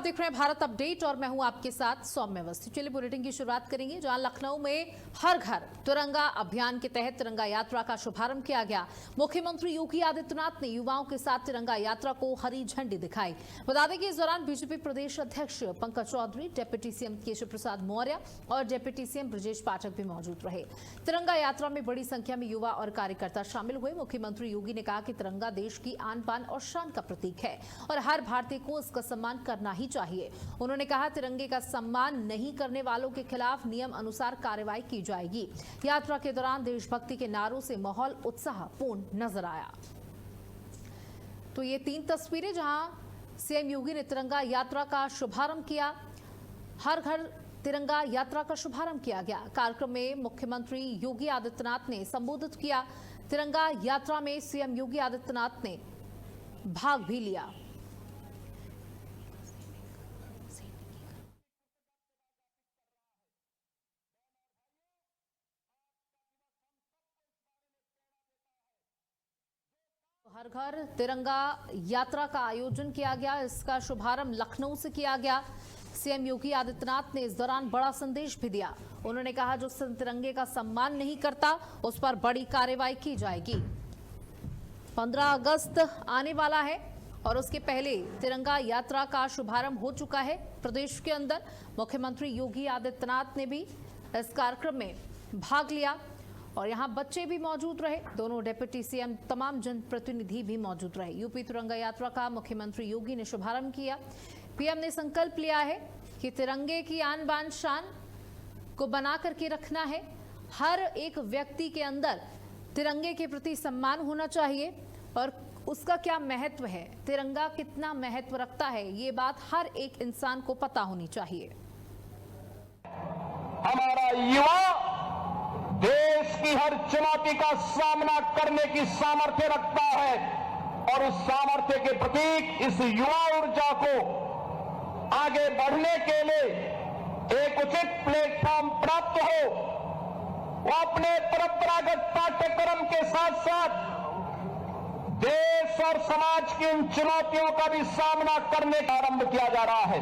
देख रहे हैं भारत अपडेट और मैं हूं आपके साथ सौम्य अवस्थी। चलिए बुलेटिन की शुरुआत करेंगे जहां लखनऊ में हर घर तिरंगा अभियान के तहत तिरंगा यात्रा का शुभारंभ किया गया। मुख्यमंत्री योगी आदित्यनाथ ने युवाओं के साथ तिरंगा यात्रा को हरी झंडी दिखाई। बता दें कि इस दौरान बीजेपी प्रदेश अध्यक्ष पंकज चौधरी, डिप्टी सीएम केशव प्रसाद मौर्य और डिप्टी सीएम ब्रजेश पाठक भी मौजूद रहे। तिरंगा यात्रा में बड़ी संख्या में युवा और कार्यकर्ता शामिल हुए। मुख्यमंत्री योगी ने कहा कि तिरंगा देश की आन बान और शान का प्रतीक है और हर भारतीय को इसका सम्मान करना ही चाहिए। उन्होंने कहा तिरंगे का सम्मान नहीं करने वालों के खिलाफ नियम अनुसार कार्रवाई की जाएगी। यात्रा के दौरान देशभक्ति के नारों से माहौल उत्साहपूर्ण नजर आया। तो ये 3 तस्वीरें जहां सीएम योगी ने तिरंगा यात्रा का शुभारंभ किया। हर घर तिरंगा यात्रा का शुभारंभ किया गया। कार्यक्रम में मुख्यमंत्री योगी आदित्यनाथ ने संबोधित किया। तिरंगा यात्रा में सीएम योगी आदित्यनाथ ने भाग भी लिया। हर घर तिरंगा यात्रा का आयोजन किया गया। इसका शुभारंभ लखनऊ से किया गया। सीएम योगी आदित्यनाथ ने इस दौरान बड़ा संदेश भी दिया। उन्होंने कहा जो तिरंगे का सम्मान नहीं करता उस पर बड़ी कार्रवाई की जाएगी। 15 अगस्त आने वाला है और उसके पहले तिरंगा यात्रा का शुभारंभ हो चुका है प्रदेश के अंदर। मुख्यमंत्री योगी आदित्यनाथ ने भी इस कार्यक्रम में भाग लिया और यहां बच्चे भी मौजूद रहे। दोनों डिप्टी सीएम, तमाम जनप्रतिनिधि भी मौजूद रहे। यूपी तिरंगा यात्रा का मुख्यमंत्री योगी ने शुभारंभ किया। पीएम ने संकल्प लिया है कि तिरंगे की आन बान शान को बना करके रखना है। हर एक व्यक्ति के अंदर तिरंगे के प्रति सम्मान होना चाहिए और उसका क्या महत्व है, तिरंगा कितना महत्व रखता है, ये बात हर एक इंसान को पता होनी चाहिए। हमारा युवा देश की हर चुनौती का सामना करने की सामर्थ्य रखता है और उस सामर्थ्य के प्रतीक इस युवा ऊर्जा को आगे बढ़ने के लिए एक उचित प्लेटफॉर्म प्राप्त हो। वो अपने परंपरागत पाठ्यक्रम के साथ साथ देश और समाज की उन चुनौतियों का भी सामना करने का आरंभ किया जा रहा है।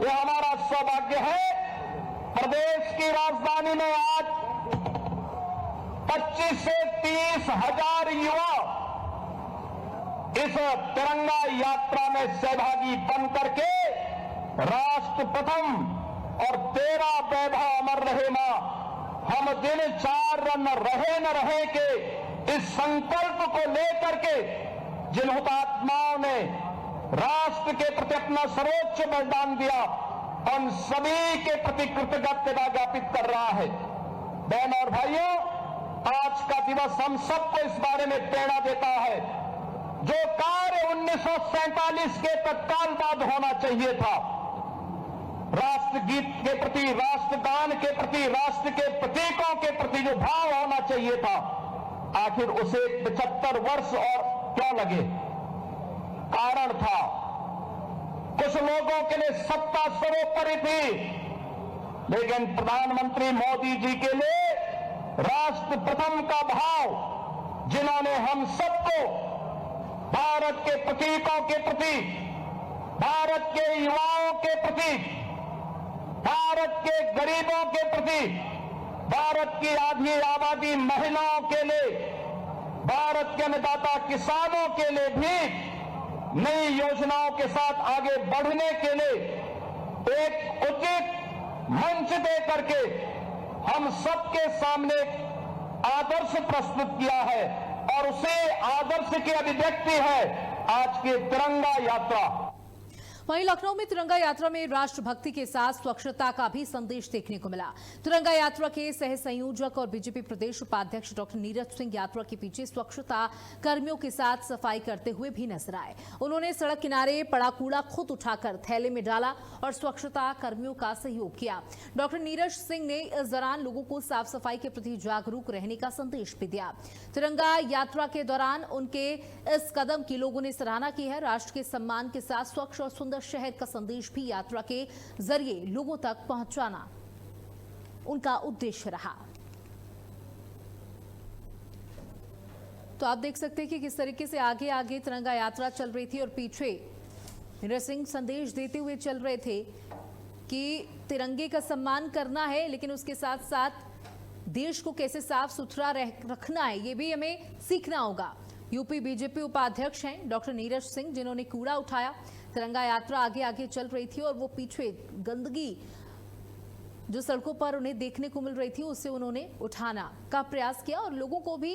यह हमारा सौभाग्य है। प्रदेश की राजधानी में आज 25 से 30 हजार युवा इस तिरंगा यात्रा में सहभागी बन करके राष्ट्र प्रथम और तेरा वैभव अमर रहे मां, हम दिन 4 न रहे के इस संकल्प को लेकर के जिन हुतात्माओं ने राष्ट्र के प्रति अपना सर्वोच्च बलिदान दिया उन सभी के प्रति कृतज्ञता ज्ञापित कर रहा है। बहनों और भाइयों, आज का दिवस हम सबको इस बारे में प्रेरणा देता है। जो कार्य 1947 के तत्काल बाद होना चाहिए था, राष्ट्रगीत के प्रति, राष्ट्रगान के प्रति, राष्ट्र के प्रतीकों के प्रति जो भाव होना चाहिए था, आखिर उसे 75 वर्ष और क्यों लगे? कारण था कुछ लोगों के लिए सत्ता सर्वोपरि थी, लेकिन प्रधानमंत्री मोदी जी के लिए राष्ट्र प्रथम का भाव, जिन्होंने हम सबको भारत के प्रतीकों के प्रति, भारत के युवाओं के प्रति, भारत के गरीबों के प्रति, भारत की आधी आबादी महिलाओं के लिए, भारत के अन्नदाता किसानों के लिए भी नई योजनाओं के साथ आगे बढ़ने के लिए एक उचित मंच दे करके हम सबके सामने आदर्श प्रस्तुत किया है और उसे आदर्श की अभिव्यक्ति है आज की तिरंगा यात्रा। वहीं लखनऊ में तिरंगा यात्रा में राष्ट्रभक्ति के साथ स्वच्छता का भी संदेश देखने को मिला। तिरंगा यात्रा के सह संयोजक और बीजेपी प्रदेश उपाध्यक्ष डॉक्टर नीरज सिंह यात्रा के पीछे स्वच्छता कर्मियों के साथ सफाई करते हुए भी नजर आए। उन्होंने सड़क किनारे पड़ा कूड़ा खुद उठाकर थैले में डाला और स्वच्छता कर्मियों का सहयोग किया। डॉक्टर नीरज सिंह ने इस दौरान लोगों को साफ सफाई के प्रति जागरूक रहने का संदेश भी दिया। तिरंगा यात्रा के दौरान उनके इस कदम की लोगों ने सराहना की है। राष्ट्र के सम्मान के साथ स्वच्छ और सुंदर शहर का संदेश भी यात्रा के जरिए लोगों तक पहुंचाना उनका उद्देश्य रहा। तो आप देख सकते हैं कि किस तरीके से आगे आगे तिरंगा यात्रा चल रही थी और पीछे नीरज सिंह संदेश देते हुए चल रहे थे कि तिरंगे का सम्मान करना है, लेकिन उसके साथ साथ देश को कैसे साफ सुथरा रखना है ये भी हमें सीखना होगा। यूपी बीजेपी उपाध्यक्ष हैं डॉक्टर नीरज सिंह, जिन्होंने कूड़ा उठाया। तिरंगा यात्रा आगे आगे चल रही थी और वो पीछे गंदगी जो सड़कों पर उन्हें देखने को मिल रही थी उससे उन्होंने उठाना का प्रयास किया और लोगों को भी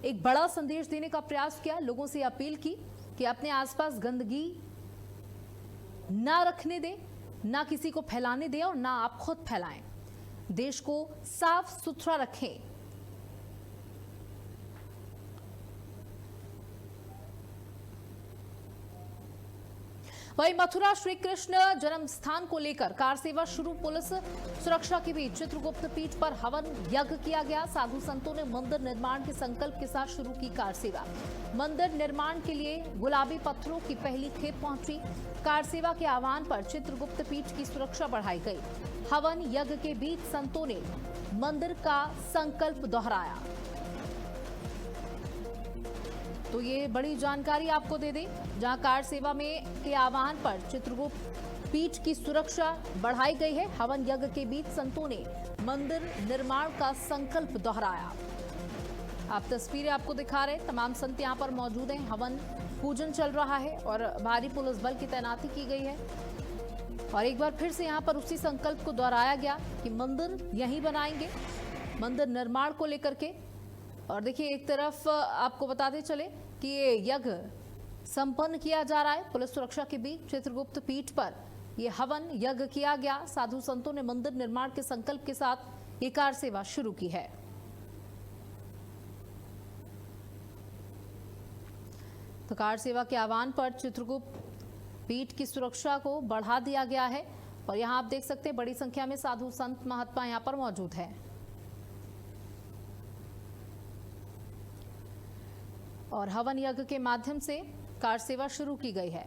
एक बड़ा संदेश देने का प्रयास किया। लोगों से अपील की कि अपने आसपास गंदगी ना रखने दें, ना किसी को फैलाने दें और ना आप खुद फैलाएं। देश को साफ सुथरा रखें। वहीं मथुरा श्री कृष्ण जन्म स्थान को लेकर कार सेवा शुरू। पुलिस सुरक्षा के बीच चित्रगुप्त पीठ पर हवन यज्ञ किया गया। साधु संतों ने मंदिर निर्माण के संकल्प के साथ शुरू की कार सेवा। मंदिर निर्माण के लिए गुलाबी पत्थरों की पहली खेप पहुंची। कार सेवा के आह्वान पर चित्रगुप्त पीठ की सुरक्षा बढ़ाई गई। हवन यज्ञ के बीच संतों ने मंदिर का संकल्प दोहराया। तो ये बड़ी जानकारी आपको दे दें, जहां कार सेवा में के आह्वान पर चित्रगुप्त पीठ की सुरक्षा बढ़ाई गई है। हवन यज्ञ के बीच संतों ने मंदिर निर्माण का संकल्प दोहराया। आप तस्वीरें आपको दिखा रहे हैं, तमाम संत यहां पर मौजूद हैं। हवन पूजन चल रहा है और भारी पुलिस बल की तैनाती की गई है। और एक बार फिर से यहां पर उसी संकल्प को दोहराया गया कि मंदिर यहीं बनाएंगे, मंदिर निर्माण को लेकर के। और देखिए, एक तरफ आपको बताते चले कि ये यज्ञ संपन्न किया जा रहा है। पुलिस सुरक्षा के बीच चित्रगुप्त पीठ पर ये हवन यज्ञ किया गया। साधु संतों ने मंदिर निर्माण के संकल्प के साथ ये कार सेवा शुरू की है। तो कार सेवा के आह्वान पर चित्रगुप्त पीठ की सुरक्षा को बढ़ा दिया गया है और यहां आप देख सकते हैं बड़ी संख्या में साधु संत महात्मा यहां पर मौजूद है। और हवन यज्ञ के माध्यम से कार सेवा शुरू की गई है।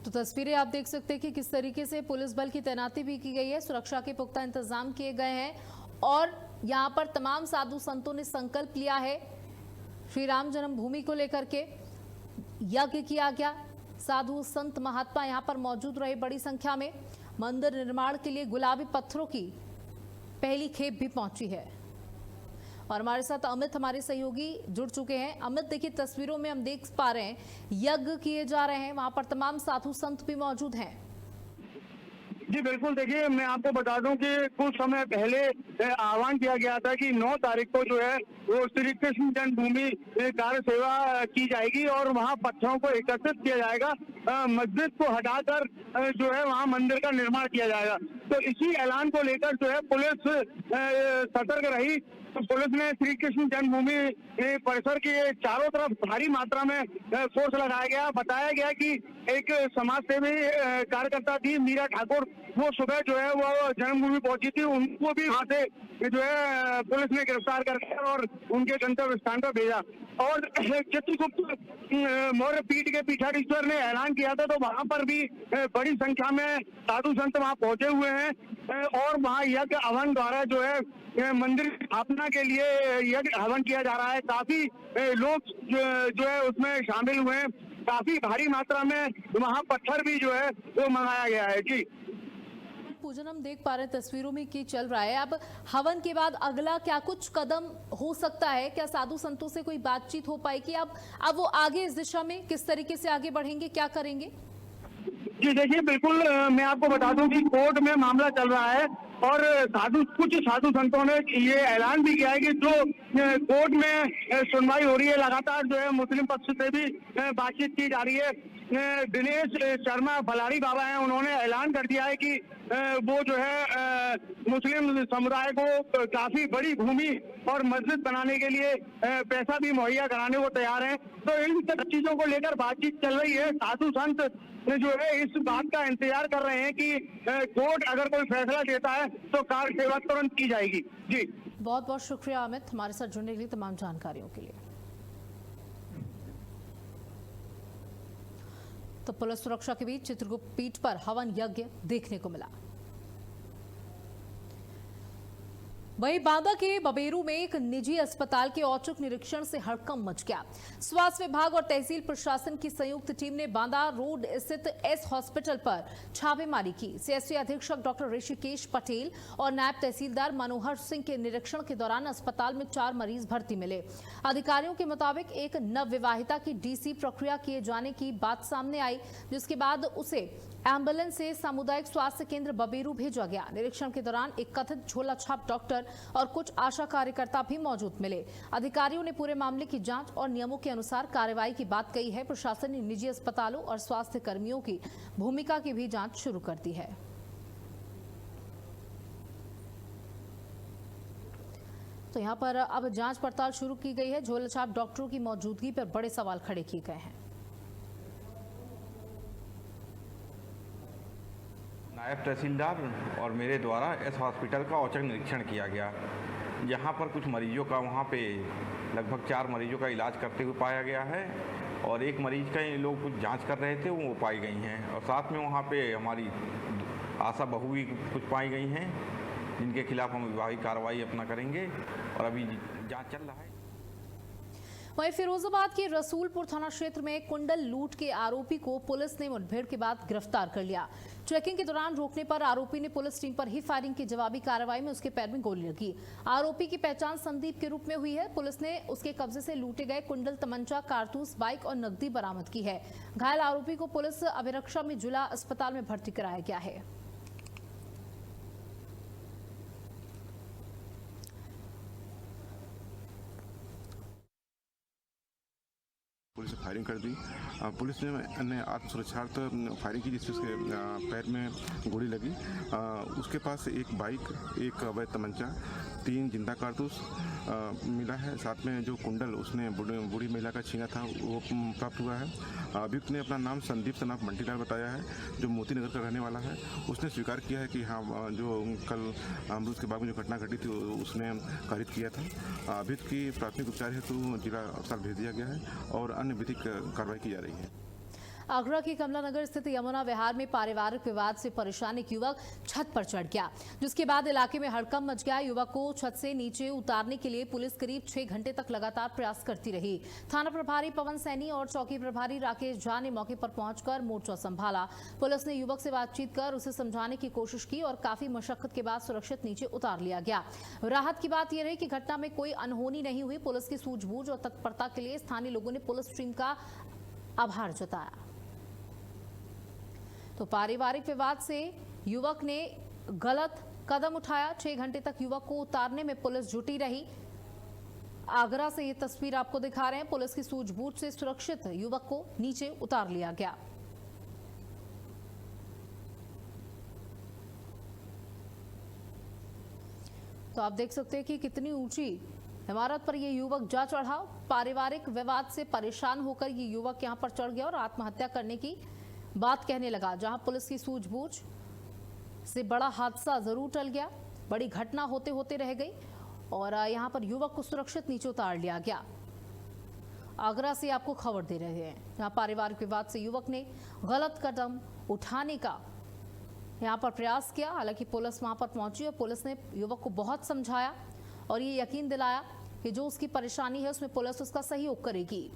तो तस्वीरें आप देख सकते हैं कि किस तरीके से पुलिस बल की तैनाती भी की गई है, सुरक्षा के पुख्ता इंतजाम किए गए हैं और यहां पर तमाम साधु संतों ने संकल्प लिया है। श्री राम जन्मभूमि को लेकर के यज्ञ किया गया। साधु संत महात्मा यहां पर मौजूद रहे बड़ी संख्या में। मंदिर निर्माण के लिए गुलाबी पत्थरों की पहली खेप भी पहुंची है। और हमारे साथ अमित, हमारे सहयोगी, जुड़ चुके हैं। अमित, देखिए तस्वीरों में हम देख पा रहे हैं यज्ञ किए जा रहे हैं, वहां पर तमाम साधु संत भी मौजूद हैं। जी बिल्कुल, देखिए मैं आपको बता दूं कि कुछ समय पहले आह्वान किया गया था कि 9 तारीख को जो है वो श्री कृष्ण जन्मभूमि कार सेवा की जाएगी और वहां पत्थरों को एकत्रित किया जाएगा। मस्जिद को हटाकर जो है वहां मंदिर का निर्माण किया जाएगा। तो इसी ऐलान को लेकर जो है पुलिस सतर्क रही। तो पुलिस ने श्री कृष्ण जन्मभूमि परिसर के चारों तरफ भारी मात्रा में फोर्स लगाया गया। बताया गया कि एक समाज सेवी कार्यकर्ता थी मीरा ठाकुर, वो सुबह जो है वो जन्मभूमि पहुंची थी। उनको भी वहां से जो है पुलिस ने गिरफ्तार करके और उनके गंतव्य स्थान पर भेजा। और चित्रगुप्त मौर्य पीठ के पीठाधीश्वर ने ऐलान किया था, तो वहां पर भी बड़ी संख्या में साधु संत वहां पहुंचे हुए हैं और वहां यज्ञ हवन द्वारा जो है मंदिर स्थापना के लिए यज्ञ हवन किया जा रहा है। काफी लोग जो है उसमें शामिल हुए हैं। काफी भारी मात्रा में वहां पत्थर भी जो है वो मंगाया गया है। जी पूजन हम देख पा रहे हैं तस्वीरों में कि चल रहा है। अब हवन के बाद अगला क्या कुछ कदम हो सकता है? क्या साधु संतों से कोई बातचीत हो पाएगी? अब वो आगे इस दिशा में किस तरीके से आगे बढ़ेंगे, क्या करेंगे? जी देखिए, बिल्कुल मैं आपको बता दूं कि कोर्ट में मामला चल रहा है और कुछ साधु संतों ने ये ऐलान भी किया है कि जो कोर्ट में सुनवाई हो रही है, लगातार जो है मुस्लिम पक्ष से भी बातचीत की जा रही है। दिनेश शर्मा फलारी बाबा हैं, उन्होंने ऐलान कर दिया है कि वो जो है मुस्लिम समुदाय को काफी बड़ी भूमि और मस्जिद बनाने के लिए पैसा भी मुहैया कराने को तैयार हैं। तो इन सब चीजों को लेकर बातचीत चल रही है। साधु संत जो है इस बात का इंतजार कर रहे हैं कि कोर्ट अगर कोई फैसला देता है तो कार सेवा तुरंत की जाएगी। जी बहुत बहुत शुक्रिया अमित, हमारे साथ जुड़ने के लिए, तमाम जानकारियों के लिए। तो पुलिस सुरक्षा के बीच चित्रगुप्त पीठ पर हवन यज्ञ देखने को मिला। वहीं बांदा के बबेरू में एक निजी अस्पताल के औचक निरीक्षण से हड़कंप मच गया। स्वास्थ्य विभाग और तहसील प्रशासन की संयुक्त टीम ने बांदा रोड स्थित एस हॉस्पिटल पर छापेमारी की। सीएचसी अधीक्षक डॉक्टर ऋषिकेश पटेल और नायब तहसीलदार मनोहर सिंह के निरीक्षण के दौरान अस्पताल में 4 मरीज भर्ती मिले। अधिकारियों के मुताबिक एक नवविवाहिता की डीसी प्रक्रिया किए जाने की बात सामने आई, जिसके बाद उसे एम्बुलेंस से सामुदायिक स्वास्थ्य केंद्र बबेरू भेजा गया। निरीक्षण के दौरान एक कथित झोला छाप डॉक्टर और कुछ आशा कार्यकर्ता भी मौजूद मिले। अधिकारियों ने पूरे मामले की जांच और नियमों के अनुसार कार्रवाई की बात कही है। प्रशासन ने निजी अस्पतालों और स्वास्थ्य कर्मियों की भूमिका की भी जांच शुरू कर दी है। तो यहां पर अब जांच पड़ताल शुरू की गई है। झोला छाप डॉक्टरों की मौजूदगी पर बड़े सवाल खड़े किए गए हैं। नायब तहसीलदार और मेरे द्वारा एस हॉस्पिटल का औचक निरीक्षण किया गया। यहाँ पर कुछ मरीजों का वहाँ पे लगभग 4 मरीजों का इलाज करते हुए पाया गया है और एक मरीज का ये लोग कुछ जांच कर रहे थे, वो पाई गई हैं। और साथ में वहाँ पे हमारी आशा बहू भी कुछ पाई गई हैं, जिनके खिलाफ हम विभागीय कार्रवाई अपना करेंगे और अभी जाँच चल रहा है। वहीं फिरोजाबाद के रसूलपुर थाना क्षेत्र में कुंडल लूट के आरोपी को पुलिस ने मुठभेड़ के बाद गिरफ्तार कर लिया। चेकिंग के दौरान रोकने पर आरोपी ने पुलिस टीम पर ही फायरिंग की। जवाबी कार्रवाई में उसके पैर में गोली लगी। आरोपी की पहचान संदीप के रूप में हुई है। पुलिस ने उसके कब्जे से लूटे गए कुंडल, तमंचा, कारतूस, बाइक और नकदी बरामद की है। घायल आरोपी को पुलिस अभिरक्षा में जिला अस्पताल में भर्ती कराया गया है। पुलिस ने फायरिंग कर दी। पुलिस ने आत्मसुरक्षार्थ फायरिंग की, जिससे उसके पैर में गोली लगी। उसके पास एक बाइक, एक अवैध तमंचा, 3 जिंदा कारतूस मिला है। साथ में जो कुंडल उसने बूढ़ी महिला का छीना था वो प्राप्त हुआ है। अभियुक्त ने अपना नाम संदीप सनाफ मंटीलाल बताया है, जो मोती नगर का रहने वाला है। उसने स्वीकार किया है कि हाँ, जो कल अमरूद के बाग में जो घटना घटी थी उसने कारित किया था। अभियुक्त की प्राथमिक उपचार हेतु जिला अस्पताल भेज दिया गया है और अन्य विधिक कार्रवाई की जा रही है। आगरा के कमलानगर स्थित यमुना विहार में पारिवारिक विवाद से परेशान एक युवक छत पर चढ़ गया, जिसके बाद इलाके में हड़कंप मच गया। युवक को छत से नीचे उतारने के लिए पुलिस करीब 6 घंटे तक लगातार प्रयास करती रही। थाना प्रभारी पवन सैनी और चौकी प्रभारी राकेश झा ने मौके पर पहुंचकर मोर्चा संभाला। पुलिस ने युवक से बातचीत कर उसे समझाने की कोशिश की और काफी मशक्कत के बाद सुरक्षित नीचे उतार लिया गया। राहत की बात यह रही कि घटना में कोई अनहोनी नहीं हुई। पुलिस की सूझबूझ और तत्परता के लिए स्थानीय लोगों ने पुलिस टीम का आभार जताया। तो पारिवारिक विवाद से युवक ने गलत कदम उठाया। 6 घंटे तक युवक को उतारने में पुलिस जुटी रही। आगरा से ये तस्वीर आपको दिखा रहे हैं। पुलिस की सूझबूझ से सुरक्षित युवक को नीचे उतार लिया गया। तो आप देख सकते हैं कि कितनी ऊंची इमारत पर ये युवक जा चढ़ा। पारिवारिक विवाद से परेशान होकर ये युवक यहां पर चढ़ गया और आत्महत्या करने की बात कहने लगा। जहां पुलिस की सूझबूझ से बड़ा हादसा जरूर टल गया, बड़ी घटना होते होते रह गई और यहां पर युवक को सुरक्षित नीचे उतार लिया गया। आगरा से आपको खबर दे रहे हैं, जहां पारिवारिक विवाद से युवक ने गलत कदम उठाने का यहां पर प्रयास किया। हालांकि पुलिस वहां पर पहुंची और पुलिस ने युवक को बहुत समझाया और ये यकीन दिलाया कि जो उसकी परेशानी है उसमें पुलिस उसका सहयोग करेगी।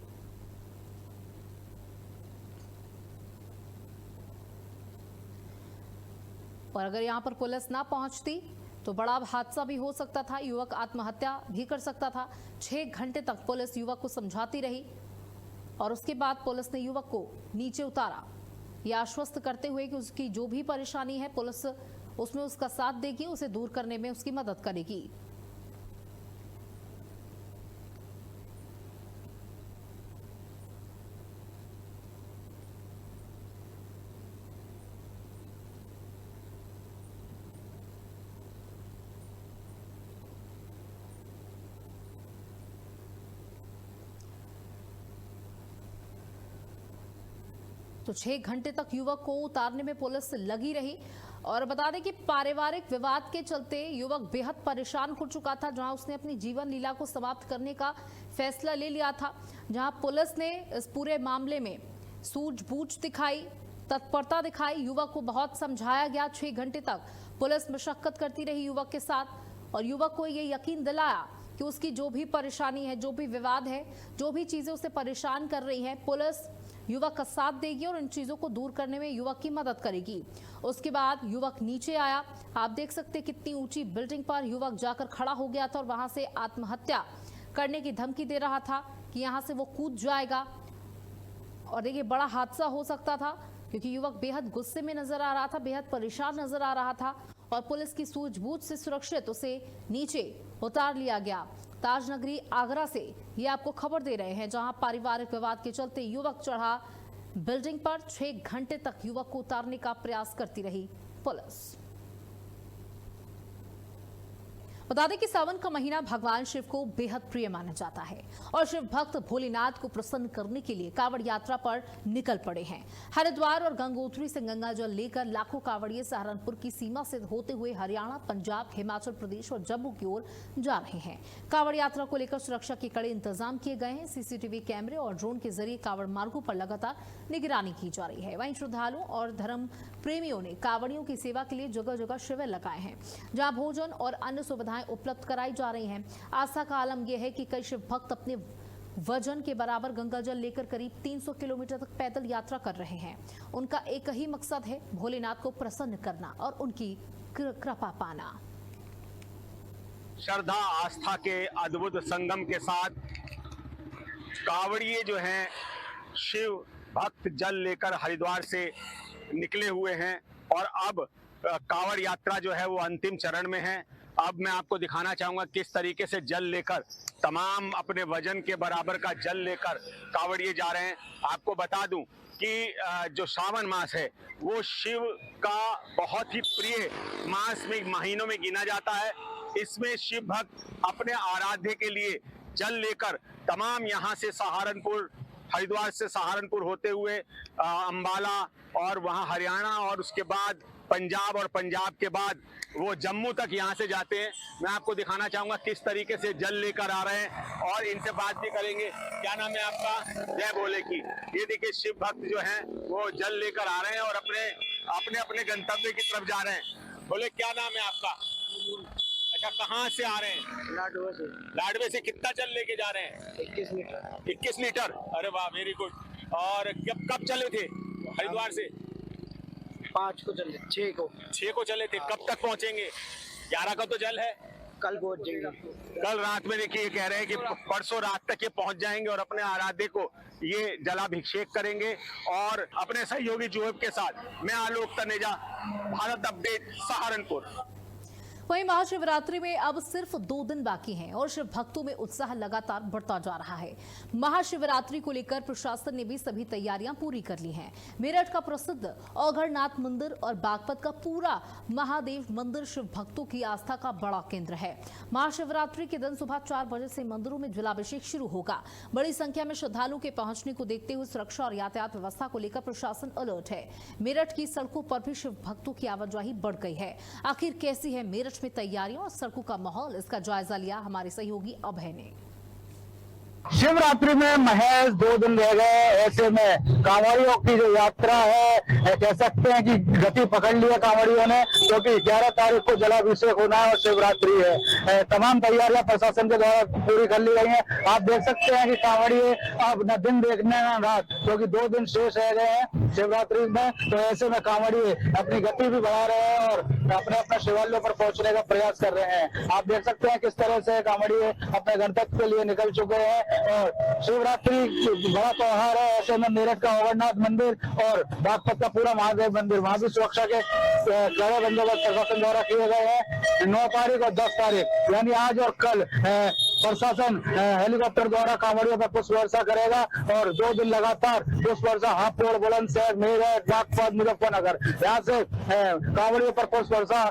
और अगर यहां पर पुलिस ना पहुंचती तो बड़ा हादसा भी हो सकता था, युवक आत्महत्या भी कर सकता था। 6 घंटे तक पुलिस युवक को समझाती रही और उसके बाद पुलिस ने युवक को नीचे उतारा, यह आश्वस्त करते हुए कि उसकी जो भी परेशानी है पुलिस उसमें उसका साथ देगी, उसे दूर करने में उसकी मदद करेगी। तो 6 घंटे तक युवक को उतारने में पुलिस लगी रही और बता दें कि पारिवारिक विवाद के चलते युवक बेहद परेशान हो चुका था, जहां उसने अपनी जीवन लीला को समाप्त करने का फैसला ले लिया था। जहां पुलिस ने इस पूरे मामले में सूझबूझ दिखाई, तत्परता दिखाई, युवक को बहुत समझाया गया। 6 घंटे तक पुलिस मशक्कत करती रही युवक के साथ और युवक को ये यकीन दिलाया कि उसकी जो भी परेशानी है, जो भी विवाद है, जो भी चीजें उसे परेशान कर रही हैं, पुलिस युवक का साथ देगी और इन चीजों को दूर करने में युवक की मदद करेगी। उसके बाद युवक नीचे आया। आप देख सकते कितनी ऊंची बिल्डिंग पर युवक जाकर खड़ा हो गया था और वहां से आत्महत्या करने की धमकी दे रहा था कि यहां से वो कूद जाएगा। और देखिए, बड़ा हादसा हो सकता था क्योंकि युवक बेहद गुस्से में नजर आ रहा था, बेहद परेशान नजर आ रहा था और पुलिस की सूझबूझ से सुरक्षित उसे नीचे उतार लिया गया। ताजनगरी आगरा से ये आपको खबर दे रहे हैं, जहां पारिवारिक विवाद के चलते युवक चढ़ा बिल्डिंग पर। 6 घंटे तक युवक को उतारने का प्रयास करती रही पुलिस। बता दें कि सावन का महीना भगवान शिव को बेहद प्रिय माना जाता है और शिव भक्त भोलेनाथ को प्रसन्न करने के लिए कांवड़ यात्रा पर निकल पड़े हैं। हरिद्वार और गंगोत्री से गंगा जल लेकर लाखों कांवड़िए सहारनपुर की सीमा से होते हुए हरियाणा, पंजाब, हिमाचल प्रदेश और जम्मू की ओर जा रहे हैं। कांवड़ यात्रा को लेकर सुरक्षा के कड़े इंतजाम किए गए हैं। सीसीटीवी कैमरे और ड्रोन के जरिए कांवड़ मार्गों पर लगातार निगरानी की जा रही है। वहीं श्रद्धालुओं और धर्म प्रेमियों ने कांवड़ियों की सेवा के लिए जगह जगह शिविर लगाए हैं, जहां भोजन और अन्य सुविधाएं उपलब्ध कराई जा रही हैं। आस्था का आलम यह है कि कई शिव भक्त अपने वजन के बराबर गंगा जल लेकर करीब 300 किलोमीटर तक पैदल यात्रा कर रहे हैं। उनका एक ही मकसद है, भोलेनाथ को प्रसन्न करना और उनकी कृपा पाना। श्रद्धा आस्था के अद्भुत संगम के साथ कांवड़िए जो हैं शिव भक्त जल लेकर हरिद्वार से निकले हुए हैं और अब कांवड़ यात्रा जो है वो अंतिम चरण में है। अब मैं आपको दिखाना चाहूंगा किस तरीके से जल लेकर, तमाम अपने वजन के बराबर का जल लेकर कांवड़िए जा रहे हैं। आपको बता दूं कि जो सावन मास है वो शिव का बहुत ही प्रिय मास में महीनों में गिना जाता है। इसमें शिव भक्त अपने आराध्य के लिए जल लेकर तमाम यहाँ से सहारनपुर, हरिद्वार से सहारनपुर होते हुए अंबाला और वहाँ हरियाणा और उसके बाद पंजाब और पंजाब के बाद वो जम्मू तक यहाँ से जाते हैं। मैं आपको दिखाना चाहूंगा किस तरीके से जल लेकर आ रहे हैं और इनसे बात भी करेंगे। क्या नाम है आपका? जय भोले की। ये देखिए शिव भक्त जो हैं वो जल लेकर आ रहे हैं और अपने अपने गंतव्य की तरफ जा रहे हैं। बोले क्या नाम है आपका? अच्छा, कहाँ से आ रहे हैं? लाडवे से। लाडवे से कितना जल लेके जा रहे हैं? 21 लीटर। 21 लीटर। अरे वाह, वेरी गुड। और कब चले थे हरिद्वार से? 5 को चले, 6 को चले थे। कब तक पहुंचेंगे? 11 का तो जल है, कल पहुंच जाएंगे। कल रात में देखिए कह रहे हैं कि परसों रात तक ये पहुंच जाएंगे और अपने आराध्य को ये जलाभिषेक करेंगे। और अपने सहयोगी जुएब के साथ मैं आलोक तनेजा, भारत अपडेट, सहारनपुर। वहीं महाशिवरात्रि में अब सिर्फ 2 दिन बाकी हैं और शिव भक्तों में उत्साह लगातार बढ़ता जा रहा है। महाशिवरात्रि को लेकर प्रशासन ने भी सभी तैयारियां पूरी कर ली हैं। मेरठ का प्रसिद्ध औघड़नाथ मंदिर और बागपत का पूरा महादेव मंदिर शिव भक्तों की आस्था का बड़ा केंद्र है। महाशिवरात्रि के दिन सुबह 4 बजे से मंदिरों में जलाभिषेक शुरू होगा। बड़ी संख्या में श्रद्धालुओं के पहुंचने को देखते हुए सुरक्षा और यातायात व्यवस्था को लेकर प्रशासन अलर्ट है। मेरठ की सड़कों पर भी शिव भक्तों की आवाजाही बढ़ गई है। आखिर कैसी है मेरठ में तैयारियों और सड़कों का माहौल, इसका जायजा लिया हमारे सहयोगी अभय ने। शिवरात्रि में महज 2 दिन रह गए। ऐसे में कांवड़ियों की जो यात्रा है, कह सकते हैं कि गति पकड़ ली है कांवड़ियों ने, क्योंकि 11 तारीख को जलाभिषेक होना है और शिवरात्रि है। तमाम तैयारियां प्रशासन के द्वारा पूरी कर ली गई हैं। आप देख सकते हैं कि कांवड़िए अब न दिन देखने न रात, क्योंकि 2 दिन शेष रह गए हैं शिवरात्रि में। तो ऐसे में कांवड़िए अपनी गति भी बढ़ा रहे हैं और अपने अपने शिवालयों पर पहुंचने का प्रयास कर रहे हैं। आप देख सकते हैं किस तरह से कांवड़िए अपने गंतव्य के लिए निकल चुके हैं। और शिवरात्रि बड़ा त्योहार है। ऐसे में मेरठ का औघड़नाथ मंदिर और बागपत का पूरा महादेव मंदिर, वहां भी सुरक्षा के कड़े बंदोबस्त प्रशासन द्वारा किए गए हैं। 9 तारीख और 10 तारीख यानी आज और कल प्रशासन हेलीकॉप्टर द्वारा कांवड़ियों पर पुष्प वर्षा करेगा और 2 दिन लगातार पुष्प वर्षा हापुड़, बुलंदशहर, मेरठ, बागपत, मुजफ्फरनगर, यहाँ से कांवड़ियों पर पुष्प वर्षा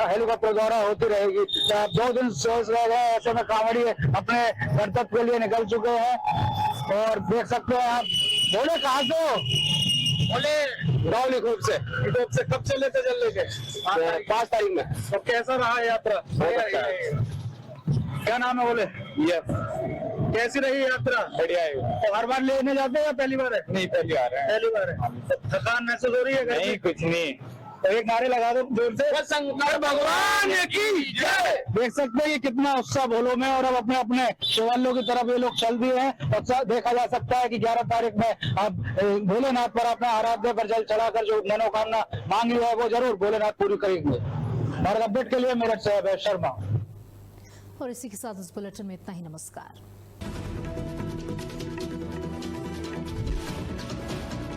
हेलीकॉप्टर द्वारा होती रहेगी। 2 दिन शेष रह गए। ऐसे में कांवड़िए अपने गंतव्य के लिए निकल चुके हैं और देख सकते हैं आप। बोले कहाँ से? बोले रावली खूब से। कब चले थे जल लेके? 5 तारीख में। तो कैसा रहा यात्रा? क्या नाम है? बोले कैसी रही यात्रा? बढ़िया है। तो हर बार लेने जाते हैं या पहली बार है? नहीं, पहली बार है। पहली बार है। थकान महसूस हो रही है? नहीं, कुछ नहीं। तो एक नारे लगा दो जोर से, शंकर भगवान की जय। देख सकते हैं ये कितना उत्साह भोलों में, और अब अपने अपने शिवालयों की तरफ ये लोग चल दिए हैं। और देखा जा सकता है कि 11 तारीख में आप भोलेनाथ पर अपने आराध्य पर जल चढ़ाकर जो मनोकामना मांगी है वो जरूर भोलेनाथ पूरी करेंगे। और अपडेट के लिए मेरठ से अभय शर्मा। और इसी के साथ इस बुलेटिन में इतना ही। नमस्कार।